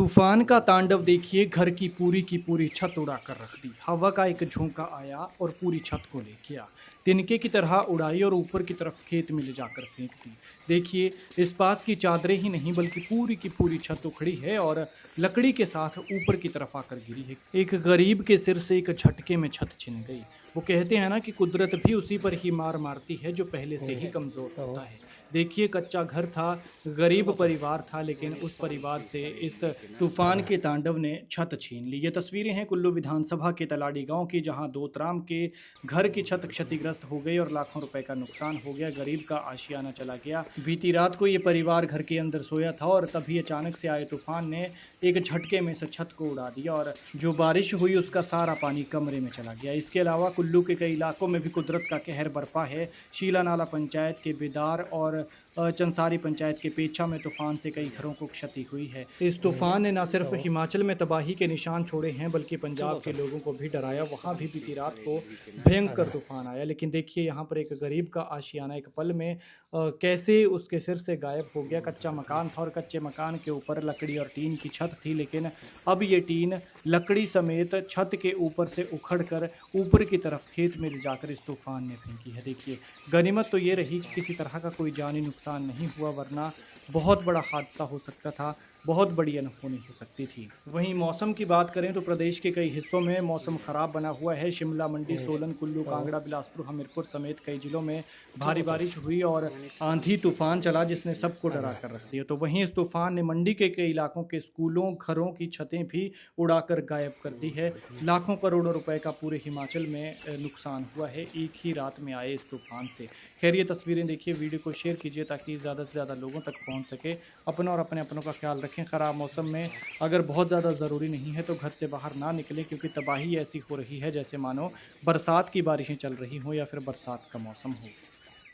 तूफान का तांडव देखिए, घर की पूरी छत उड़ा कर रख दी। हवा का एक झोंका आया और पूरी छत को ले गया। तिनके की तरह उड़ाई और ऊपर की तरफ खेत में ले जाकर फेंक दी। देखिए, इस्पात की चादरें ही नहीं बल्कि पूरी की पूरी छत उखड़ी है और लकड़ी के साथ ऊपर की तरफ आकर गिरी है। एक गरीब के सिर से एक झटके में छत छिन गई। वो कहते हैं ना कि कुदरत भी उसी पर ही मार मारती है जो पहले से ही कमजोर होता है। देखिए, कच्चा घर था, गरीब परिवार था, लेकिन उस परिवार से इस तूफान के तांडव ने छत छीन ली। ये तस्वीरें हैं कुल्लू विधानसभा के तलाड़ी गांव की, जहां दो त्राम के घर की छत क्षतिग्रस्त हो गई और लाखों रुपए का नुकसान हो गया। गरीब का आशियाना चला गया। बीती रात को ये परिवार घर के अंदर सोया था और तभी अचानक से आए तूफान ने एक झटके में से छत को उड़ा दिया और जो बारिश हुई उसका सारा पानी कमरे में चला गया। इसके अलावा कुल्लू के कई इलाकों में भी कुदरत का कहर बरपा है। शीला नाला पंचायत के बेदार और चंसारी पंचायत के पेछा में तूफान से कई घरों को क्षति हुई है। इस तूफान ने न सिर्फ हिमाचल में तबाही के निशान छोड़े हैं बल्कि पंजाब के लोगों को भी डराया। वहां भी बीती रात को भयंकर तूफान आया, लेकिन देखिए यहाँ पर एक गरीब का आशियाना एक पल में कैसे उसके सिर से गायब हो गया। कच्चा मकान था और कच्चे मकान के ऊपर लकड़ी और टीन की छत थी, लेकिन अब ये टीन लकड़ी समेत छत के ऊपर से उखड़ कर ऊपर की तरफ खेत में ले जाकर इस तूफान ने फेंकी है। देखिए, गनीमत तो ये रही कि किसी तरह का कोई जानी नुकसान नहीं हुआ, वरना बहुत बड़ा हादसा हो सकता था, बहुत बड़ी अनहोनी हो सकती थी। वहीं मौसम की बात करें तो प्रदेश के कई हिस्सों में मौसम खराब बना हुआ है। शिमला, मंडी, सोलन, कुल्लू, कांगड़ा, बिलासपुर, हमीरपुर समेत कई जिलों में भारी बारिश हुई और आंधी तूफान चला जिसने सबको डरा कर रख दिया। तो वहीं इस तूफान ने मंडी के कई इलाकों के स्कूलों, घरों की छतें भी उड़ाकर गायब कर दी है। लाखों करोड़ों रुपए का पूरे हिमाचल में नुकसान हुआ है एक ही रात में आए इस तूफान से। खैर, ये तस्वीरें देखिए, वीडियो को शेयर कीजिए ताकि ज़्यादा से ज़्यादा लोगों तक पहुंच सके। अपना और अपने अपनों का ख्याल रखें। ख़राब मौसम में अगर बहुत ज़्यादा ज़रूरी नहीं है तो घर से बाहर ना निकलें, क्योंकि तबाही ऐसी हो रही है जैसे मानो बरसात की बारिशें चल रही हों या फिर बरसात का मौसम हो।